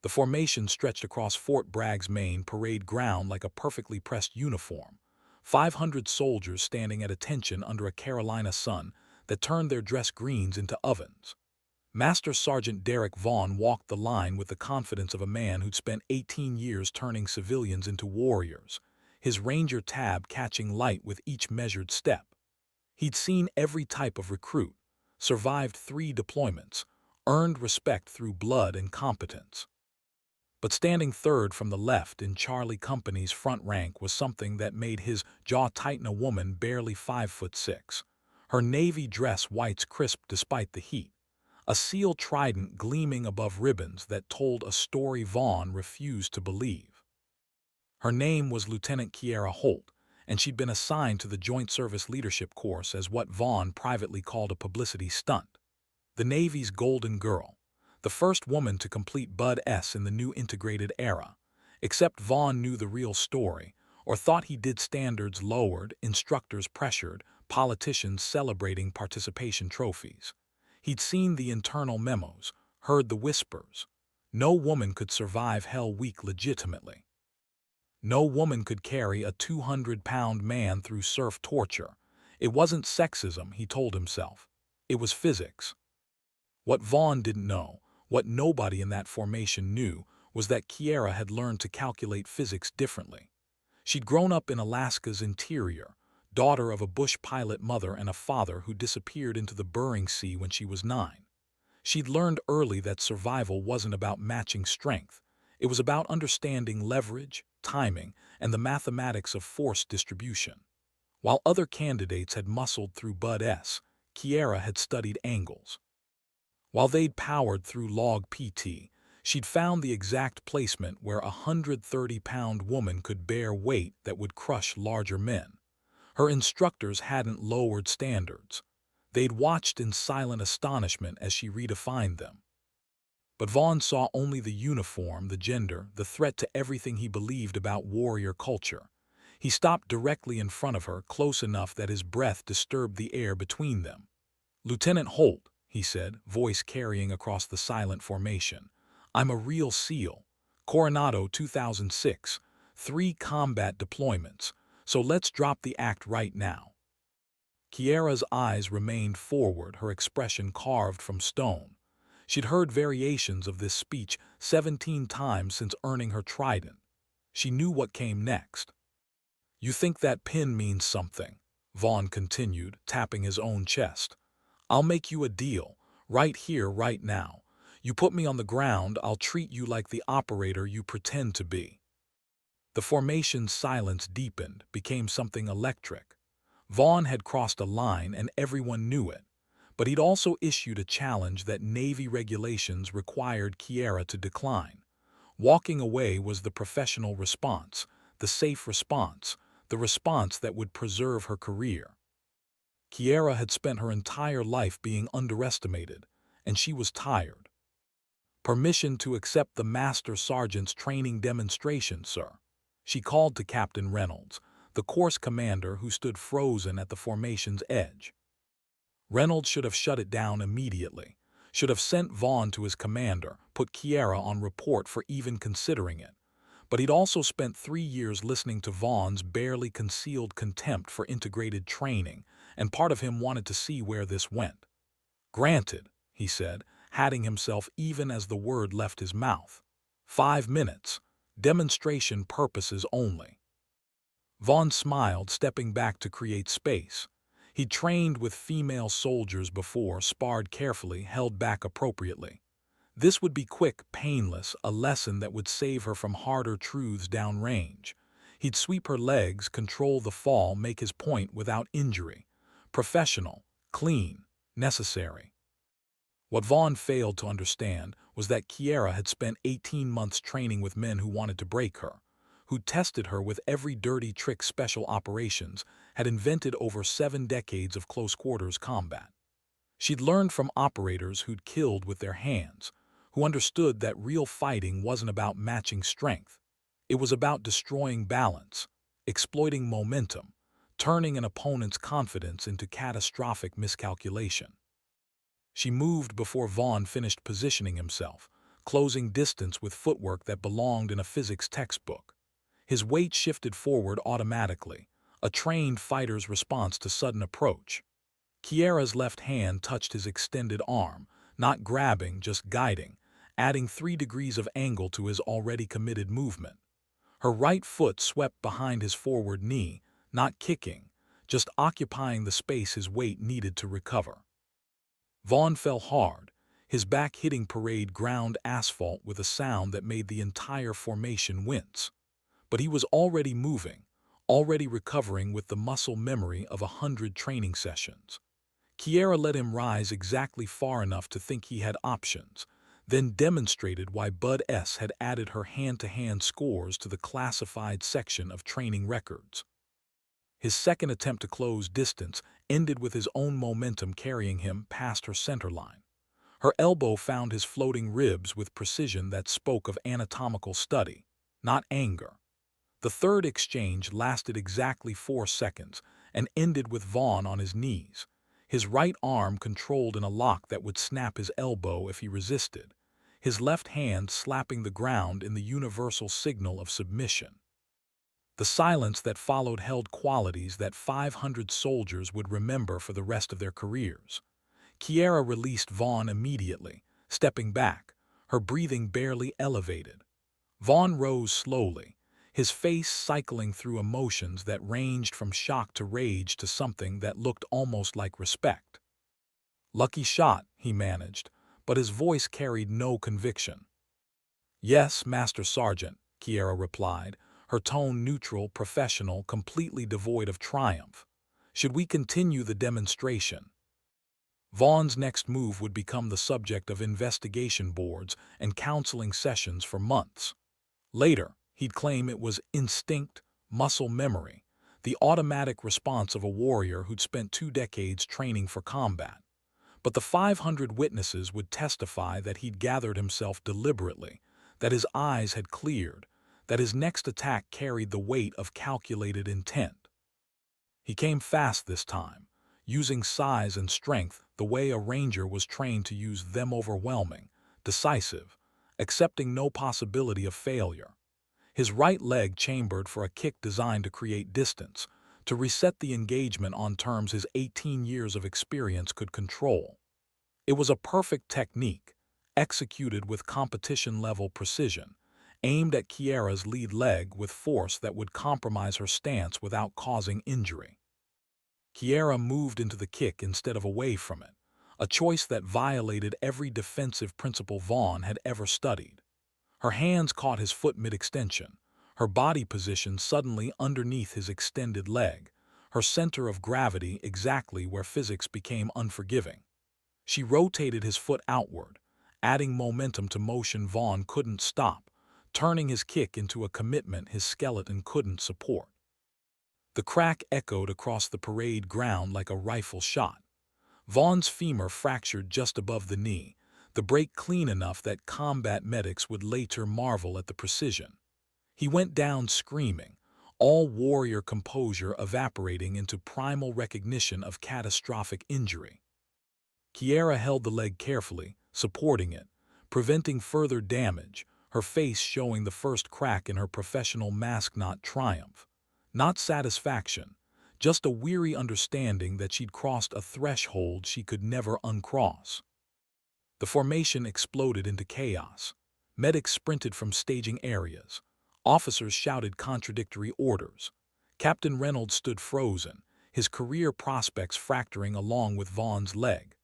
The formation stretched across Fort Bragg's main parade ground like a perfectly pressed uniform. 500 soldiers standing at attention under a Carolina sun that turned their dress greens into ovens. Master Sergeant Derek Vaughn walked the line with the confidence of a man who'd spent 18 years turning civilians into warriors, his Ranger tab catching light with each measured step. He'd seen every type of recruit, survived 3 deployments, earned respect through blood and competence. But standing third from the left in Charlie Company's front rank was something that made his jaw tighten, a woman barely 5'6". Her navy dress whites crisp despite the heat, a seal trident gleaming above ribbons that told a story Vaughn refused to believe. Her name was Lieutenant Kiera Holt, and she'd been assigned to the Joint Service Leadership course as what Vaughn privately called a publicity stunt. The Navy's Golden Girl, the first woman to complete Bud S in the new integrated era. Except Vaughn knew the real story, or thought he did. Standards lowered, instructors pressured, politicians celebrating participation trophies. He'd seen the internal memos, heard the whispers. No woman could survive Hell Week legitimately. No woman could carry a 200-pound man through surf torture. It wasn't sexism, he told himself. It was physics. What Vaughn didn't know, what nobody in that formation knew, was that Kiera had learned to calculate physics differently. She'd grown up in Alaska's interior, daughter of a bush pilot mother and a father who disappeared into the Bering Sea when she was 9. She'd learned early that survival wasn't about matching strength. It was about understanding leverage, timing, and the mathematics of force distribution. While other candidates had muscled through Bud S, Kiera had studied angles. While they'd powered through log PT, she'd found the exact placement where a 130-pound woman could bear weight that would crush larger men. Her instructors hadn't lowered standards. They'd watched in silent astonishment as she redefined them. But Vaughn saw only the uniform, the gender, the threat to everything he believed about warrior culture. He stopped directly in front of her, close enough that his breath disturbed the air between them. "Lieutenant Holt," he said, voice carrying across the silent formation. "I'm a real SEAL. Coronado 2006, 3 combat deployments, so let's drop the act right now." Kiera's eyes remained forward, her expression carved from stone. She'd heard variations of this speech 17 times since earning her trident. She knew what came next. "You think that pin means something?" Vaughn continued, tapping his own chest. "I'll make you a deal, right here, right now. You put me on the ground, I'll treat you like the operator you pretend to be." The formation's silence deepened, became something electric. Vaughn had crossed a line and everyone knew it, but he'd also issued a challenge that Navy regulations required Kiera to decline. Walking away was the professional response, the safe response, the response that would preserve her career. Kiera had spent her entire life being underestimated, and she was tired. "Permission to accept the Master Sergeant's training demonstration, sir," she called to Captain Reynolds, the course commander who stood frozen at the formation's edge. Reynolds should have shut it down immediately, should have sent Vaughn to his commander, put Kiera on report for even considering it. But he'd also spent 3 years listening to Vaughn's barely concealed contempt for integrated training, and part of him wanted to see where this went. "Granted," he said, hatting himself even as the word left his mouth. 5 minutes. Demonstration purposes only. Vaughn smiled, stepping back to create space. He'd trained with female soldiers before, sparred carefully, held back appropriately. This would be quick, painless, a lesson that would save her from harder truths downrange. He'd sweep her legs, control the fall, make his point without injury. Professional, clean, necessary. What Vaughn failed to understand was that Kiera had spent 18 months training with men who wanted to break her, who tested her with every dirty trick special operations, had invented over 7 decades of close-quarters combat. She'd learned from operators who'd killed with their hands, who understood that real fighting wasn't about matching strength. It was about destroying balance, exploiting momentum, turning an opponent's confidence into catastrophic miscalculation. She moved before Vaughn finished positioning himself, closing distance with footwork that belonged in a physics textbook. His weight shifted forward automatically, a trained fighter's response to sudden approach. Kiera's left hand touched his extended arm, not grabbing, just guiding, adding 3 degrees of angle to his already committed movement. Her right foot swept behind his forward knee, not kicking, just occupying the space his weight needed to recover. Vaughn fell hard, his back hitting parade ground asphalt with a sound that made the entire formation wince. But he was already moving, already recovering with the muscle memory of 100 training sessions. Kiera let him rise exactly far enough to think he had options, then demonstrated why Bud S. had added her hand-to-hand scores to the classified section of training records. His second attempt to close distance ended with his own momentum carrying him past her center line. Her elbow found his floating ribs with precision that spoke of anatomical study, not anger. The third exchange lasted exactly 4 seconds and ended with Vaughn on his knees, his right arm controlled in a lock that would snap his elbow if he resisted, his left hand slapping the ground in the universal signal of submission. The silence that followed held qualities that 500 soldiers would remember for the rest of their careers. Kiera released Vaughn immediately, stepping back, her breathing barely elevated. Vaughn rose slowly, his face cycling through emotions that ranged from shock to rage to something that looked almost like respect. "Lucky shot," he managed, but his voice carried no conviction. "Yes, Master Sergeant," Kiera replied, her tone neutral, professional, completely devoid of triumph. "Should we continue the demonstration?" Vaughn's next move would become the subject of investigation boards and counseling sessions for months. Later, he'd claim it was instinct, muscle memory, the automatic response of a warrior who'd spent 2 decades training for combat. But the 500 witnesses would testify that he'd gathered himself deliberately, that his eyes had cleared, that his next attack carried the weight of calculated intent. He came fast this time, using size and strength the way a ranger was trained to use them, overwhelming, decisive, accepting no possibility of failure. His right leg chambered for a kick designed to create distance, to reset the engagement on terms his 18 years of experience could control. It was a perfect technique, executed with competition-level precision, aimed at Kiera's lead leg with force that would compromise her stance without causing injury. Kiera moved into the kick instead of away from it, a choice that violated every defensive principle Vaughn had ever studied. Her hands caught his foot mid-extension, her body position suddenly underneath his extended leg, her center of gravity exactly where physics became unforgiving. She rotated his foot outward, adding momentum to motion Vaughn couldn't stop, turning his kick into a commitment his skeleton couldn't support. The crack echoed across the parade ground like a rifle shot. Vaughn's femur fractured just above the knee, the break clean enough that combat medics would later marvel at the precision. He went down screaming, all warrior composure evaporating into primal recognition of catastrophic injury. Kiera held the leg carefully, supporting it, preventing further damage, her face showing the first crack in her professional mask-not triumph. Not satisfaction, just a weary understanding that she'd crossed a threshold she could never uncross. The formation exploded into chaos. Medics sprinted from staging areas. Officers shouted contradictory orders. Captain Reynolds stood frozen, his career prospects fracturing along with Vaughn's leg.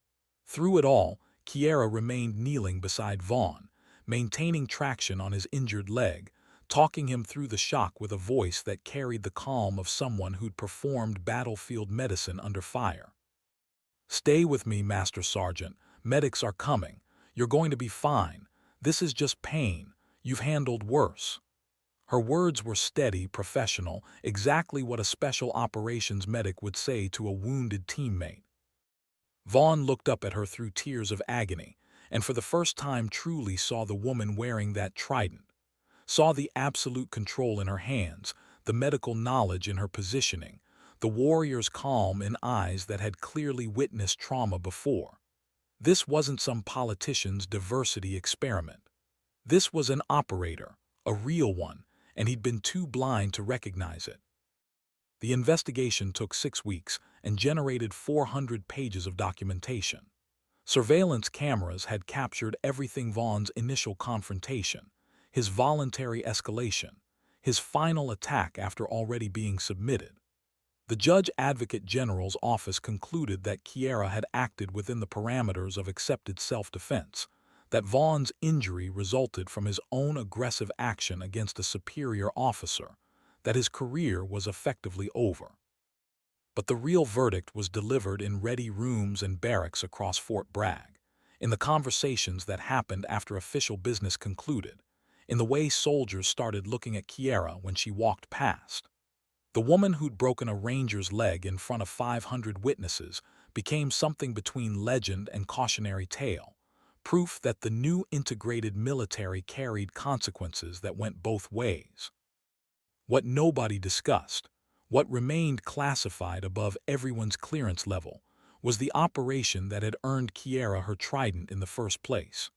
Through it all, Kiera remained kneeling beside Vaughn, maintaining traction on his injured leg, talking him through the shock with a voice that carried the calm of someone who'd performed battlefield medicine under fire. "Stay with me, Master Sergeant. Medics are coming. You're going to be fine. This is just pain. You've handled worse." Her words were steady, professional, exactly what a special operations medic would say to a wounded teammate. Vaughn looked up at her through tears of agony, and for the first time truly saw the woman wearing that trident. Saw the absolute control in her hands, the medical knowledge in her positioning, the warrior's calm in eyes that had clearly witnessed trauma before. This wasn't some politician's diversity experiment. This was an operator, a real one, and he'd been too blind to recognize it. The investigation took 6 weeks and generated 400 pages of documentation. Surveillance cameras had captured everything: Vaughn's initial confrontation, his voluntary escalation, his final attack after already being submitted. The Judge Advocate General's office concluded that Kierra had acted within the parameters of accepted self-defense, that Vaughn's injury resulted from his own aggressive action against a superior officer, that his career was effectively over. But the real verdict was delivered in ready rooms and barracks across Fort Bragg, in the conversations that happened after official business concluded, in the way soldiers started looking at Kierra when she walked past. The woman who'd broken a ranger's leg in front of 500 witnesses became something between legend and cautionary tale, proof that the new integrated military carried consequences that went both ways. What nobody discussed, what remained classified above everyone's clearance level, was the operation that had earned Kierra her trident in the first place.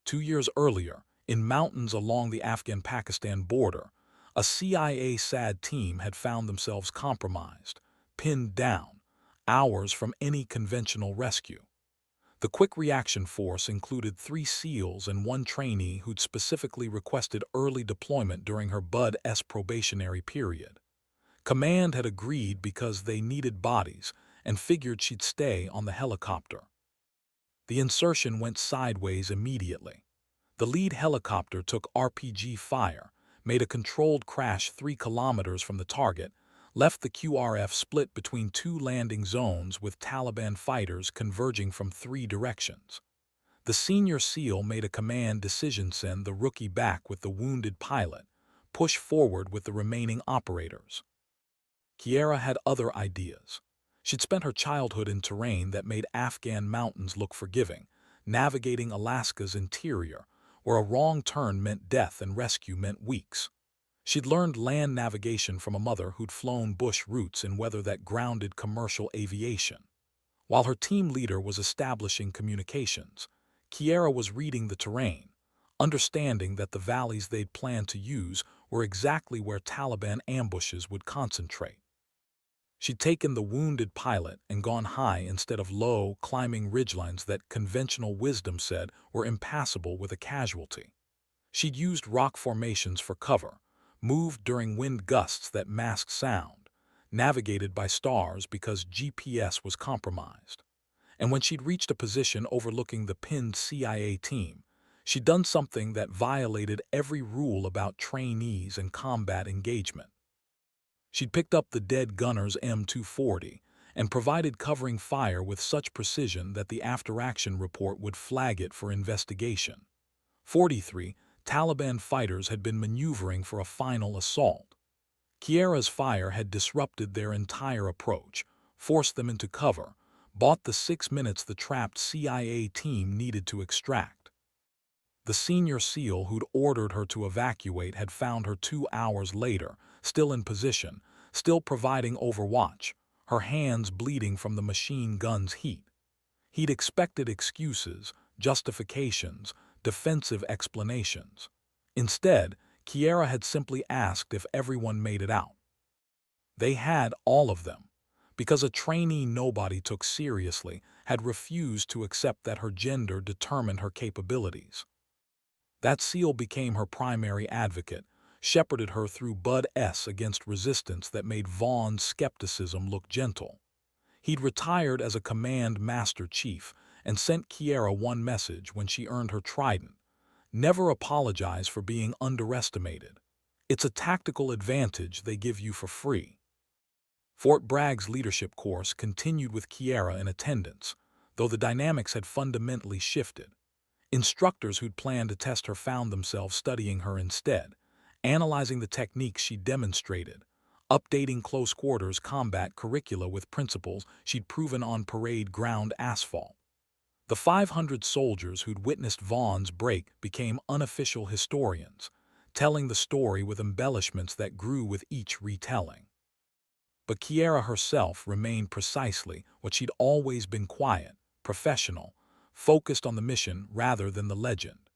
2 years earlier, in mountains along the Afghan-Pakistan border, a CIA SAD team had found themselves compromised, pinned down, hours from any conventional rescue. The Quick Reaction Force included 3 SEALs and 1 trainee who'd specifically requested early deployment during her Bud-S probationary period. Command had agreed because they needed bodies and figured she'd stay on the helicopter. The insertion went sideways immediately. The lead helicopter took RPG fire, made a controlled crash 3 kilometers from the target, left the QRF split between 2 landing zones with Taliban fighters converging from 3 directions. The senior SEAL made a command decision: send the rookie back with the wounded pilot, push forward with the remaining operators. Kierra had other ideas. She'd spent her childhood in terrain that made Afghan mountains look forgiving, navigating Alaska's interior, where a wrong turn meant death and rescue meant weeks. She'd learned land navigation from a mother who'd flown bush routes in weather that grounded commercial aviation. While her team leader was establishing communications, Kierra was reading the terrain, understanding that the valleys they'd planned to use were exactly where Taliban ambushes would concentrate. She'd taken the wounded pilot and gone high instead of low, climbing ridgelines that conventional wisdom said were impassable with a casualty. She'd used rock formations for cover, moved during wind gusts that masked sound, navigated by stars because GPS was compromised. And when she'd reached a position overlooking the pinned CIA team, she'd done something that violated every rule about trainees and combat engagement. She'd picked up the dead gunner's M240 and provided covering fire with such precision that the after-action report would flag it for investigation. 43 Taliban fighters had been maneuvering for a final assault. Kierra's fire had disrupted their entire approach, forced them into cover, bought the 6 minutes the trapped CIA team needed to extract. The senior SEAL who'd ordered her to evacuate had found her 2 hours later, still in position, still providing overwatch, her hands bleeding from the machine gun's heat. He'd expected excuses, justifications, defensive explanations. Instead, Kierra had simply asked if everyone made it out. They had, all of them, because a trainee nobody took seriously had refused to accept that her gender determined her capabilities. That SEAL became her primary advocate, shepherded her through Bud-S against resistance that made Vaughn's skepticism look gentle. He'd retired as a Command Master Chief and sent Kierra one message when she earned her trident: never apologize for being underestimated. It's a tactical advantage they give you for free. Fort Bragg's leadership course continued with Kierra in attendance, though the dynamics had fundamentally shifted. Instructors who'd planned to test her found themselves studying her instead, analyzing the techniques she demonstrated, updating close-quarters combat curricula with principles she'd proven on parade ground asphalt. The 500 soldiers who'd witnessed Vaughn's break became unofficial historians, telling the story with embellishments that grew with each retelling. But Kierra herself remained precisely what she'd always been: quiet, professional, focused on the mission rather than the legend.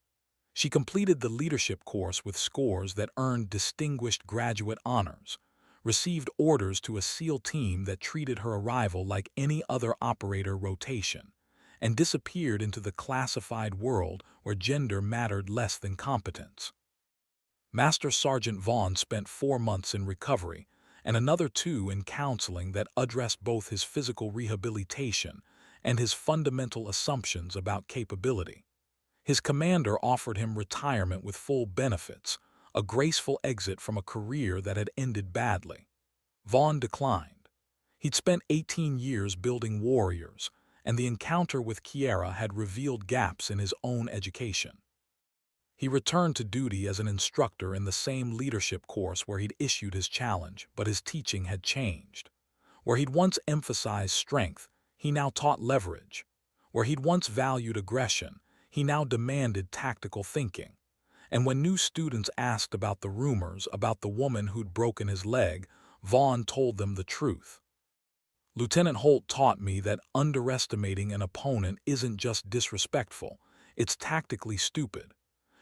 She completed the leadership course with scores that earned distinguished graduate honors, received orders to a SEAL team that treated her arrival like any other operator rotation, and disappeared into the classified world where gender mattered less than competence. Master Sergeant Vaughn spent 4 months in recovery and another 2 in counseling that addressed both his physical rehabilitation and his fundamental assumptions about capability. His commander offered him retirement with full benefits, a graceful exit from a career that had ended badly. Vaughn declined. He'd spent 18 years building warriors, and the encounter with Kiera had revealed gaps in his own education. He returned to duty as an instructor in the same leadership course where he'd issued his challenge, but his teaching had changed. Where he'd once emphasized strength, he now taught leverage. Where he'd once valued aggression, he now demanded tactical thinking. And when new students asked about the rumors about the woman who'd broken his leg, Vaughn told them the truth. Lieutenant Holt taught me that underestimating an opponent isn't just disrespectful, it's tactically stupid.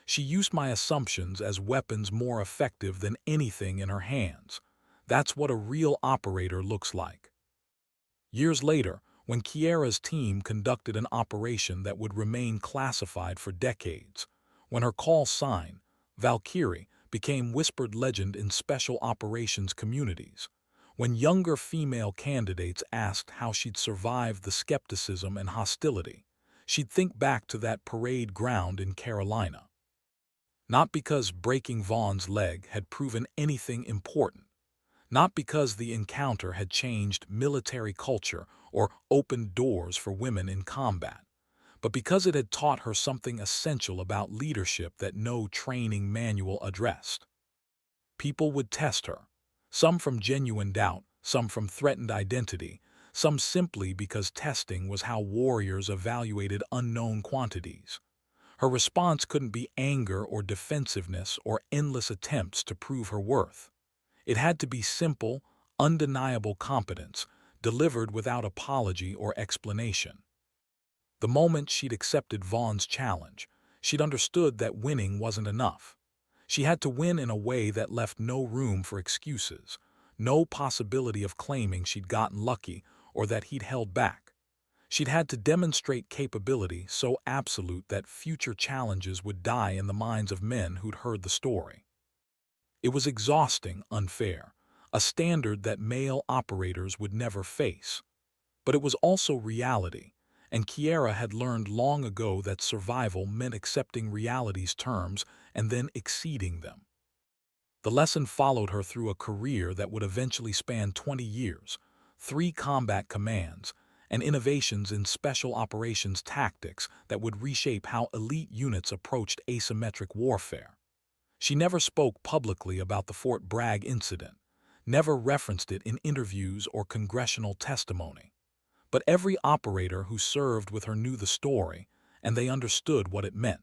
She used my assumptions as weapons more effective than anything in her hands. That's what a real operator looks like. Years later, when Kiera's team conducted an operation that would remain classified for decades, when her call sign, Valkyrie, became whispered legend in special operations communities, when younger female candidates asked how she'd survived the skepticism and hostility, she'd think back to that parade ground in Carolina. Not because breaking Vaughn's leg had proven anything important, not because the encounter had changed military culture or opened doors for women in combat, but because it had taught her something essential about leadership that no training manual addressed. People would test her, some from genuine doubt, some from threatened identity, some simply because testing was how warriors evaluated unknown quantities. Her response couldn't be anger or defensiveness or endless attempts to prove her worth. It had to be simple, undeniable competence, delivered without apology or explanation. The moment she'd accepted Vaughn's challenge, she'd understood that winning wasn't enough. She had to win in a way that left no room for excuses, no possibility of claiming she'd gotten lucky or that he'd held back. She'd had to demonstrate capability so absolute that future challenges would die in the minds of men who'd heard the story. It was exhausting, unfair, a standard that male operators would never face. But it was also reality, and Kiera had learned long ago that survival meant accepting reality's terms and then exceeding them. The lesson followed her through a career that would eventually span 20 years, 3 combat commands, and innovations in special operations tactics that would reshape how elite units approached asymmetric warfare. She never spoke publicly about the Fort Bragg incident, never referenced it in interviews or congressional testimony. But every operator who served with her knew the story, and they understood what it meant.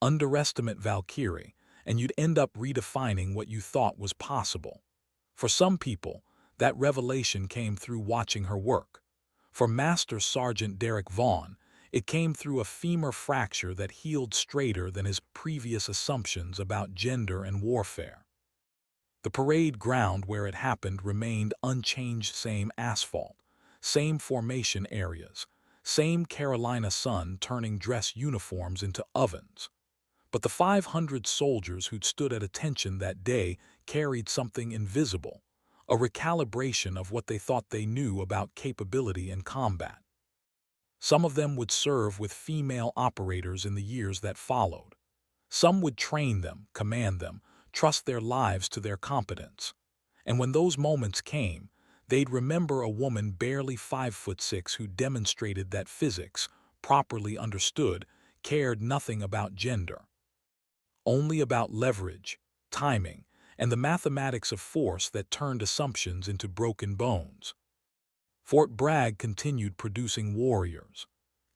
Underestimate Valkyrie, and you'd end up redefining what you thought was possible. For some people, that revelation came through watching her work. For Master Sergeant Derek Vaughn, it came through a femur fracture that healed straighter than his previous assumptions about gender and warfare. The parade ground where it happened remained unchanged, same asphalt, same formation areas, same Carolina sun turning dress uniforms into ovens. But the 500 soldiers who'd stood at attention that day carried something invisible, a recalibration of what they thought they knew about capability and combat. Some of them would serve with female operators in the years that followed. Some would train them, command them, trust their lives to their competence. And when those moments came, they'd remember a woman barely 5'6" who demonstrated that physics, properly understood, cared nothing about gender. Only about leverage, timing, and the mathematics of force that turned assumptions into broken bones. Fort Bragg continued producing warriors.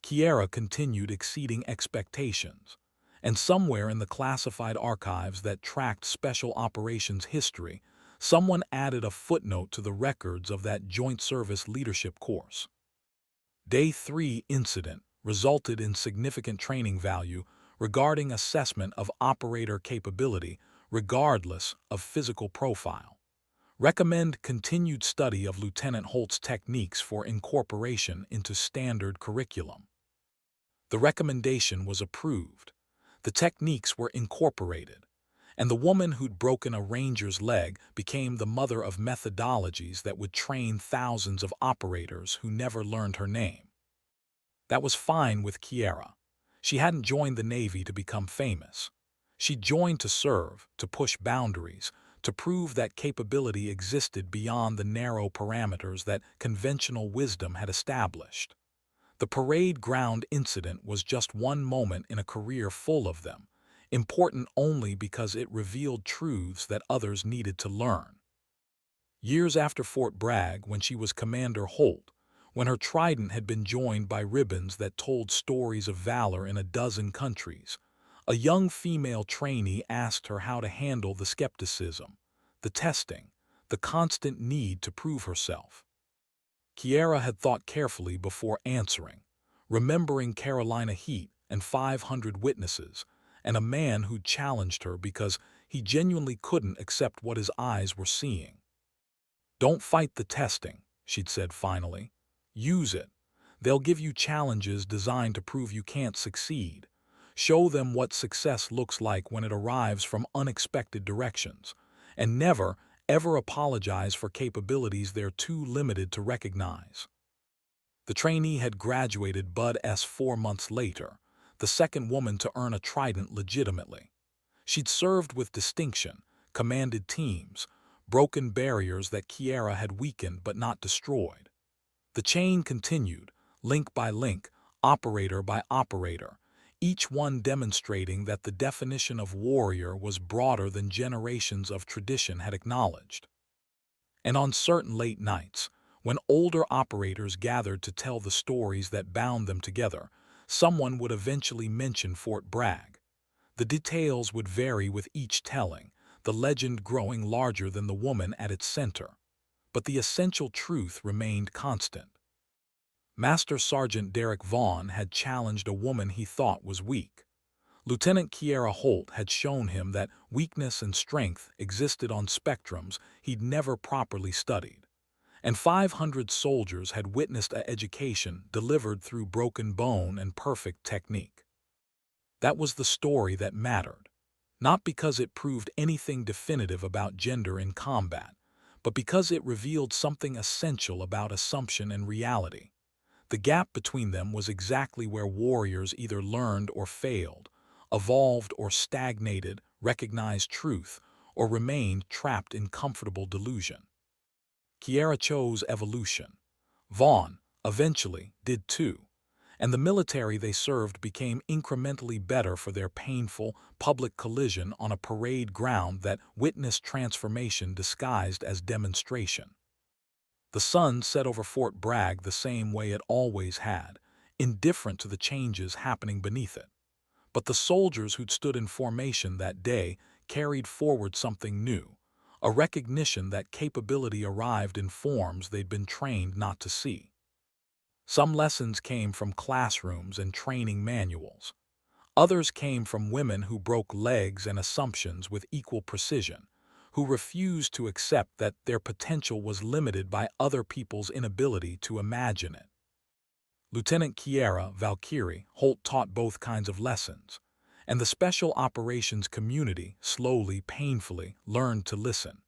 Kiera continued exceeding expectations. And somewhere in the classified archives that tracked special operations history, someone added a footnote to the records of that Joint Service Leadership course. Day 3 incident resulted in significant training value, regarding assessment of operator capability regardless of physical profile. Recommend continued study of Lieutenant Holt's techniques for incorporation into standard curriculum. The recommendation was approved. The techniques were incorporated, and the woman who'd broken a ranger's leg became the mother of methodologies that would train thousands of operators who never learned her name. That was fine with Kiera. She hadn't joined the Navy to become famous. She joined to serve, to push boundaries, to prove that capability existed beyond the narrow parameters that conventional wisdom had established. The parade ground incident was just one moment in a career full of them, important only because it revealed truths that others needed to learn. Years after Fort Bragg, when she was Commander Holt, when her trident had been joined by ribbons that told stories of valor in a dozen countries, a young female trainee asked her how to handle the skepticism, the testing, the constant need to prove herself. Kiera had thought carefully before answering, remembering Carolina Heat and 500 witnesses, and a man who challenged her because he genuinely couldn't accept what his eyes were seeing. "Don't fight the testing," she'd said finally. "Use it. They'll give you challenges designed to prove you can't succeed. Show them what success looks like when it arrives from unexpected directions, and never, ever apologize for capabilities they're too limited to recognize." The trainee had graduated Bud S 4 months later, the second woman to earn a trident legitimately. She'd served with distinction, commanded teams, broken barriers that Kiera had weakened but not destroyed. The chain continued, link by link, operator by operator, each one demonstrating that the definition of warrior was broader than generations of tradition had acknowledged. And on certain late nights, when older operators gathered to tell the stories that bound them together, someone would eventually mention Fort Bragg. The details would vary with each telling, the legend growing larger than the woman at its center. But the essential truth remained constant. Master Sergeant Derek Vaughn had challenged a woman he thought was weak. Lieutenant Kiera Holt had shown him that weakness and strength existed on spectrums he'd never properly studied. And 500 soldiers had witnessed an education delivered through broken bone and perfect technique. That was the story that mattered, not because it proved anything definitive about gender in combat, but because it revealed something essential about assumption and reality. The gap between them was exactly where warriors either learned or failed, evolved or stagnated, recognized truth, or remained trapped in comfortable delusion. Kiera chose evolution. Vaughn, eventually, did too, and the military they served became incrementally better for their painful, public collision on a parade ground that witnessed transformation disguised as demonstration. The sun set over Fort Bragg the same way it always had, indifferent to the changes happening beneath it. But the soldiers who'd stood in formation that day carried forward something new, a recognition that capability arrived in forms they'd been trained not to see. Some lessons came from classrooms and training manuals. Others came from women who broke legs and assumptions with equal precision, who refused to accept that their potential was limited by other people's inability to imagine it. Lieutenant Kiera Valkyrie Holt taught both kinds of lessons, and the special operations community slowly, painfully learned to listen.